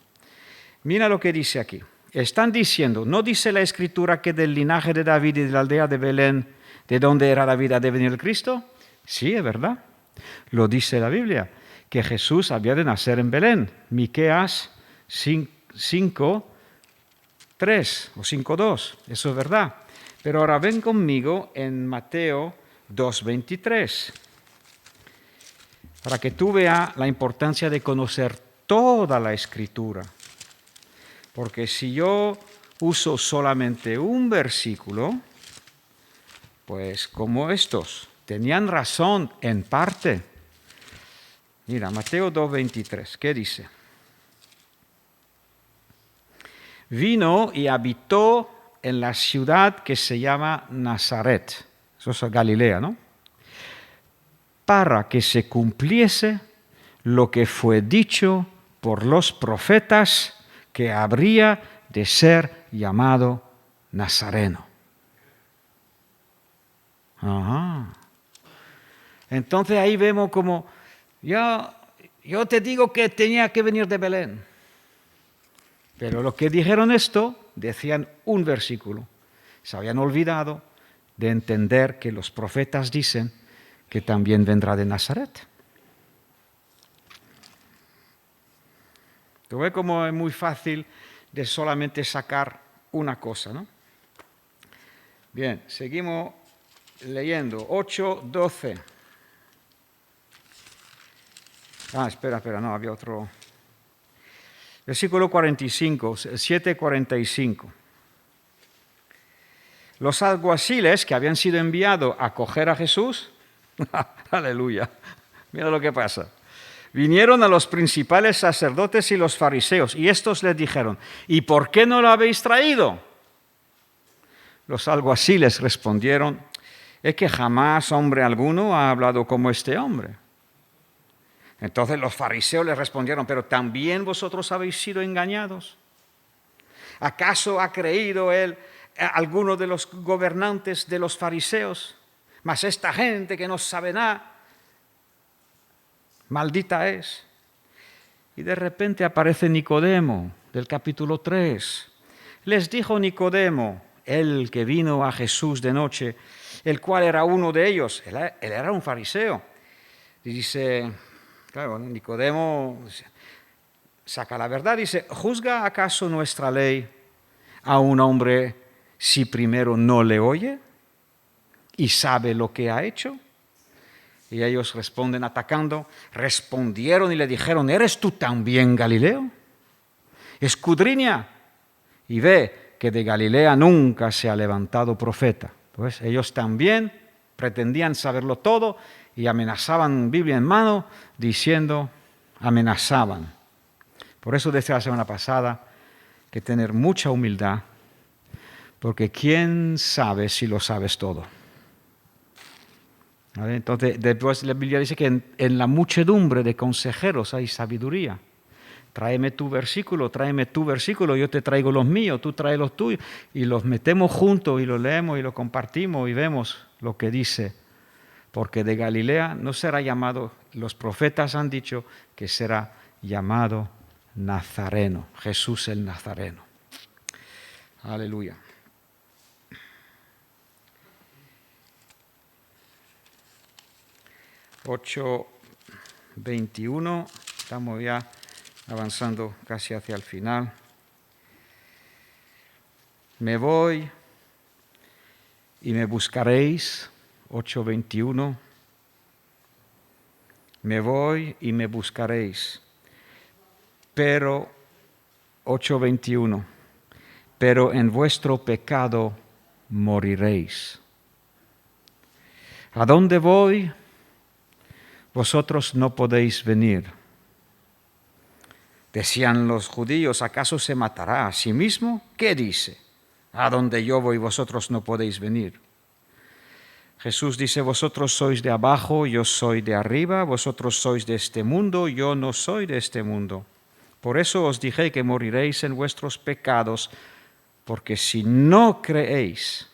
Mira lo que dice aquí. Están diciendo: ¿no dice la Escritura que del linaje de David y de la aldea de Belén, de donde era David, ha de venir el Cristo? Sí, es verdad. Lo dice la Biblia, que Jesús había de nacer en Belén. Miqueas 5:3 o 5:2. Eso es verdad. Pero ahora ven conmigo en Mateo 2:23, para que tú veas la importancia de conocer toda la Escritura. Porque si yo uso solamente un versículo, pues como estos, tenían razón en parte. Mira, Mateo 2:23, ¿qué dice? Vino y habitó en la ciudad que se llama Nazaret, eso es Galilea, ¿no? Para que se cumpliese lo que fue dicho por los profetas, que habría de ser llamado Nazareno. Ajá. Entonces ahí vemos como, yo te digo que tenía que venir de Belén. Pero los que dijeron esto decían un versículo. Se habían olvidado de entender que los profetas dicen que también vendrá de Nazaret. Tú ves cómo es muy fácil de solamente sacar una cosa, ¿no? Bien, seguimos leyendo. 8:12. Espera, no, había otro. Versículo 45, 7:45. Los alguaciles que habían sido enviados a coger a Jesús, aleluya, mira lo que pasa. Vinieron a los principales sacerdotes y los fariseos, y estos les dijeron: ¿y por qué no lo habéis traído? Los alguaciles respondieron: es que jamás hombre alguno ha hablado como este hombre. Entonces los fariseos les respondieron: ¿pero también vosotros habéis sido engañados? ¿Acaso ha creído él alguno de los gobernantes de los fariseos? Mas esta gente que no sabe nada, maldita es. Y de repente aparece Nicodemo, del capítulo 3. Les dijo Nicodemo, el que vino a Jesús de noche, el cual era uno de ellos, él era un fariseo. Y dice, claro, Nicodemo saca la verdad, dice: ¿juzga acaso nuestra ley a un hombre si primero no le oye y sabe lo que ha hecho? Y ellos responden atacando, respondieron y le dijeron: ¿eres tú también Galileo? Escudriña y ve que de Galilea nunca se ha levantado profeta. Pues ellos también pretendían saberlo todo y amenazaban, Biblia en mano, diciendo, amenazaban. Por eso decía la semana pasada que tener mucha humildad, porque ¿quién sabe si lo sabes todo? ¿Vale? Entonces, después la Biblia dice que en la muchedumbre de consejeros hay sabiduría. Tráeme tu versículo, yo te traigo los míos, tú traes los tuyos, y los metemos juntos y los leemos y los compartimos y vemos lo que dice. Porque de Galilea no será llamado, los profetas han dicho que será llamado Nazareno, Jesús el Nazareno. Aleluya. Ocho 21, estamos ya avanzando casi hacia el final. Me voy y me buscaréis, 8:21. Me voy y me buscaréis. Pero, 8:21, pero en vuestro pecado moriréis. ¿A dónde voy? Vosotros no podéis venir. Decían los judíos, ¿acaso se matará a sí mismo? ¿Qué dice? A donde yo voy, vosotros no podéis venir. Jesús dice, vosotros sois de abajo, yo soy de arriba, vosotros sois de este mundo, yo no soy de este mundo. Por eso os dije que moriréis en vuestros pecados, porque si no creéis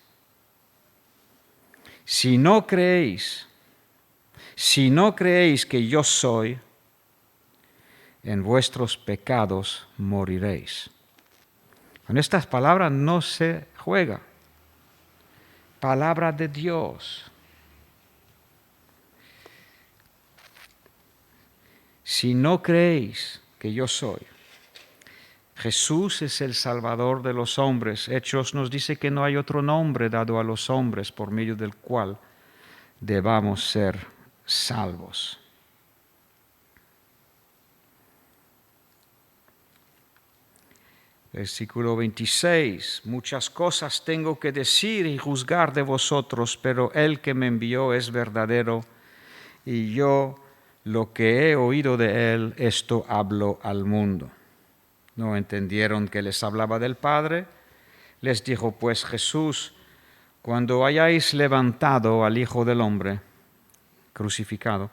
que yo soy, en vuestros pecados moriréis. Con estas palabras no se juega. Palabra de Dios. Si no creéis que yo soy, Jesús es el Salvador de los hombres. Hechos nos dice que no hay otro nombre dado a los hombres por medio del cual debamos ser salvos. Versículo 26, muchas cosas tengo que decir y juzgar de vosotros, pero el que me envió es verdadero, y yo lo que he oído de él, esto hablo al mundo. No entendieron que les hablaba del Padre. Les dijo pues Jesús, cuando hayáis levantado al Hijo del Hombre crucificado,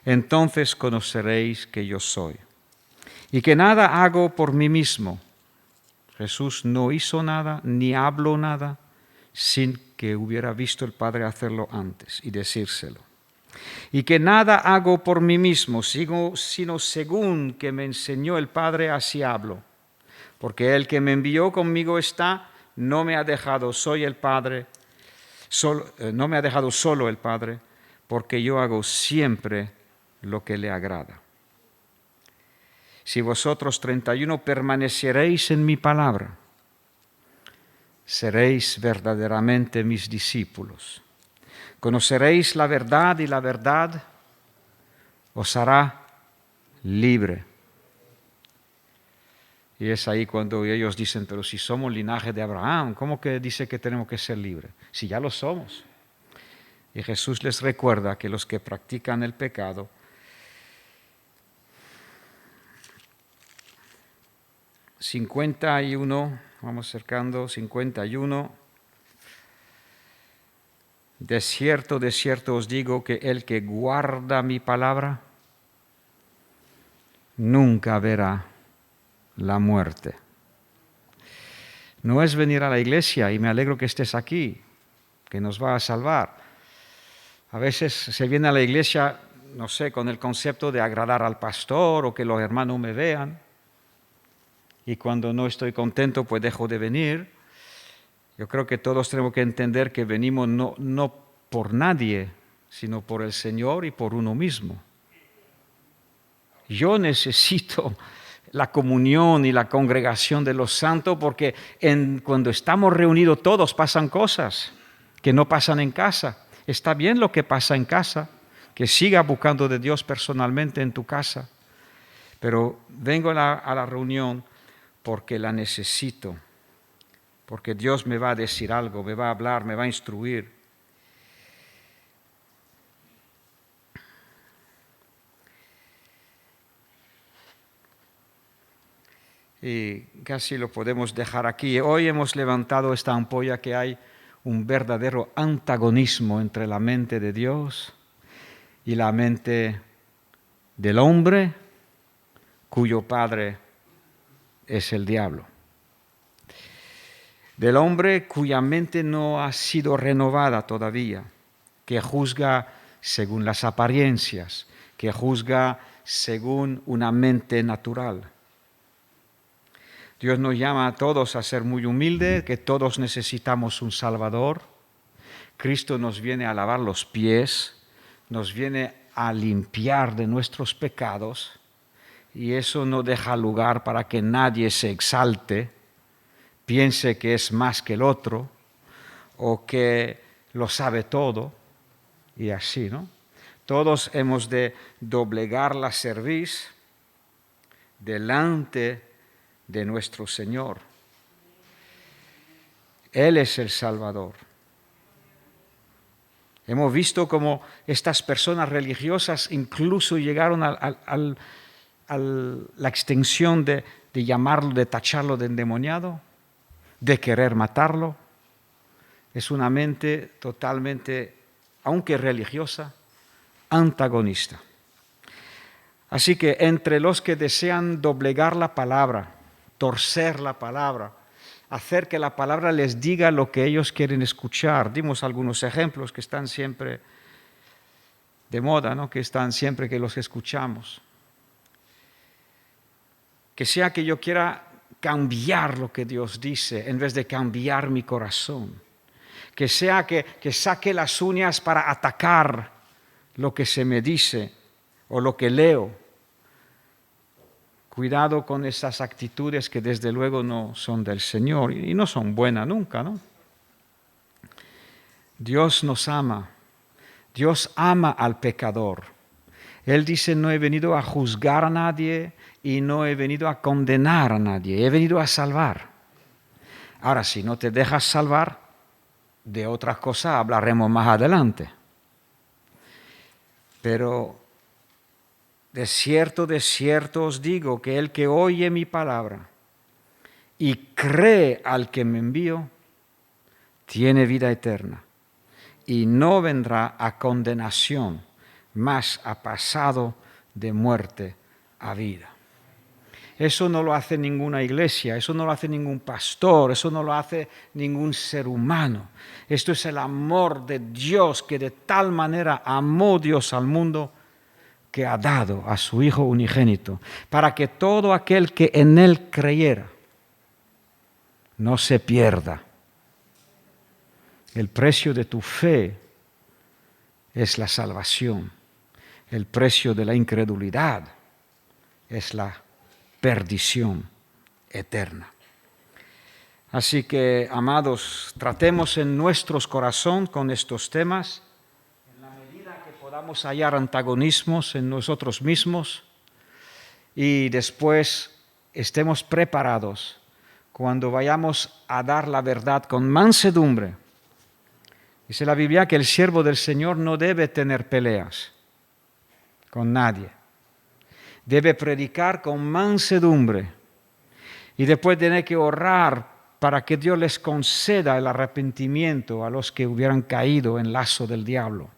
entonces conoceréis que yo soy, y que nada hago por mí mismo. Jesús no hizo nada, ni habló nada, sin que hubiera visto el Padre hacerlo antes y decírselo. Y que nada hago por mí mismo, sino según que me enseñó el Padre, así hablo. Porque el que me envió conmigo está, no me ha dejado solo el Padre, porque yo hago siempre lo que le agrada. Si vosotros, 31, permaneceréis en mi palabra, seréis verdaderamente mis discípulos. Conoceréis la verdad y la verdad os hará libre. Y es ahí cuando ellos dicen, pero si somos linaje de Abraham, ¿cómo que dice que tenemos que ser libres? Si ya lo somos. Y Jesús les recuerda que los que practican el pecado, vamos acercando, 51. De cierto os digo que el que guarda mi palabra nunca verá la muerte. No es venir a la iglesia, y me alegro que estés aquí, que nos va a salvar. A veces se viene a la iglesia, no sé, con el concepto de agradar al pastor o que los hermanos me vean. Y cuando no estoy contento, pues dejo de venir. Yo creo que todos tenemos que entender que venimos no por nadie, sino por el Señor y por uno mismo. Yo necesito la comunión y la congregación de los santos porque cuando estamos reunidos todos pasan cosas que no pasan en casa. Está bien lo que pasa en casa, que siga buscando de Dios personalmente en tu casa. Pero vengo a la reunión porque la necesito, porque Dios me va a decir algo, me va a hablar, me va a instruir. Y casi lo podemos dejar aquí. Hoy hemos levantado esta ampolla que hay un verdadero antagonismo entre la mente de Dios y la mente del hombre, cuyo padre es el diablo. Del hombre cuya mente no ha sido renovada todavía, que juzga según las apariencias, que juzga según una mente natural. Dios nos llama a todos a ser muy humildes, que todos necesitamos un Salvador. Cristo nos viene a lavar los pies, nos viene a limpiar de nuestros pecados, y eso no deja lugar para que nadie se exalte, piense que es más que el otro o que lo sabe todo, y así, ¿no? Todos hemos de doblegar la cerviz delante de nuestro Señor. Él es el Salvador. Hemos visto cómo estas personas religiosas incluso llegaron a la extensión de llamarlo, de tacharlo de endemoniado, de querer matarlo. Es una mente totalmente, aunque religiosa, antagonista. Así que entre los que desean doblegar la palabra, torcer la palabra, hacer que la palabra les diga lo que ellos quieren escuchar, dimos algunos ejemplos que están siempre de moda, ¿no? Que están siempre que los escuchamos. Que sea que yo quiera cambiar lo que Dios dice en vez de cambiar mi corazón. Que sea que saque las uñas para atacar lo que se me dice o lo que leo. Cuidado con esas actitudes que desde luego no son del Señor y no son buenas nunca, ¿no? Dios nos ama. Dios ama al pecador. Él dice, no he venido a juzgar a nadie y no he venido a condenar a nadie. He venido a salvar. Ahora, si no te dejas salvar, de otras cosas hablaremos más adelante. Pero de cierto os digo que el que oye mi palabra y cree al que me envió, tiene vida eterna y no vendrá a condenación, mas ha pasado de muerte a vida. Eso no lo hace ninguna iglesia, eso no lo hace ningún pastor, eso no lo hace ningún ser humano. Esto es el amor de Dios, que de tal manera amó Dios al mundo que ha dado a su Hijo unigénito, para que todo aquel que en Él creyera no se pierda. El precio de tu fe es la salvación. El precio de la incredulidad es la perdición eterna. Así que, amados, tratemos en nuestros corazones con estos temas. En la medida que podamos hallar antagonismos en nosotros mismos y después estemos preparados cuando vayamos a dar la verdad con mansedumbre. Dice la Biblia que el siervo del Señor no debe tener peleas con nadie. Debe predicar con mansedumbre y después tiene que orar para que Dios les conceda el arrepentimiento a los que hubieran caído en lazo del diablo.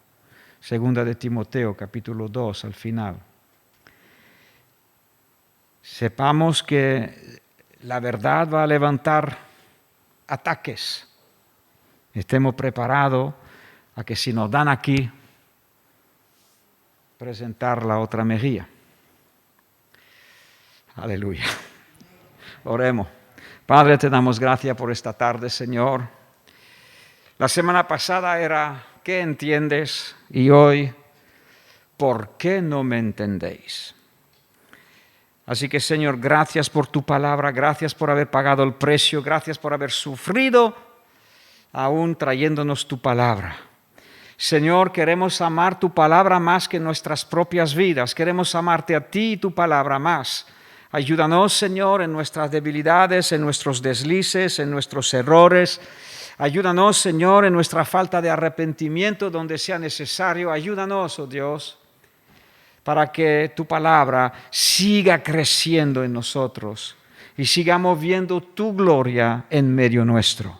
Segunda de Timoteo, capítulo 2, al final. Sepamos que la verdad va a levantar ataques. Estemos preparados a que si nos dan aquí, presentar la otra mejilla. Aleluya. Oremos. Padre, te damos gracias por esta tarde, Señor. La semana pasada era, ¿qué entiendes? Y hoy, ¿por qué no me entendéis? Así que, Señor, gracias por tu palabra, gracias por haber pagado el precio, gracias por haber sufrido, aún trayéndonos tu palabra. Señor, queremos amar tu palabra más que nuestras propias vidas, queremos amarte a ti y tu palabra más. Ayúdanos, Señor, en nuestras debilidades, en nuestros deslices, en nuestros errores. Ayúdanos, Señor, en nuestra falta de arrepentimiento donde sea necesario. Ayúdanos, oh Dios, para que tu palabra siga creciendo en nosotros y sigamos viendo tu gloria en medio nuestro.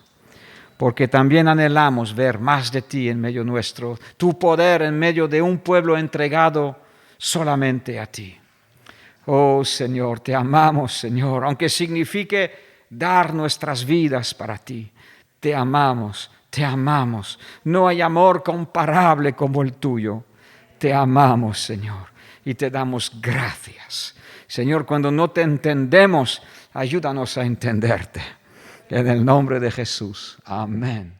Porque también anhelamos ver más de ti en medio nuestro, tu poder en medio de un pueblo entregado solamente a ti. Oh Señor, te amamos, Señor, aunque signifique dar nuestras vidas para ti. Te amamos, te amamos. No hay amor comparable como el tuyo. Te amamos, Señor, y te damos gracias. Señor, cuando no te entendemos, ayúdanos a entenderte. En el nombre de Jesús. Amén.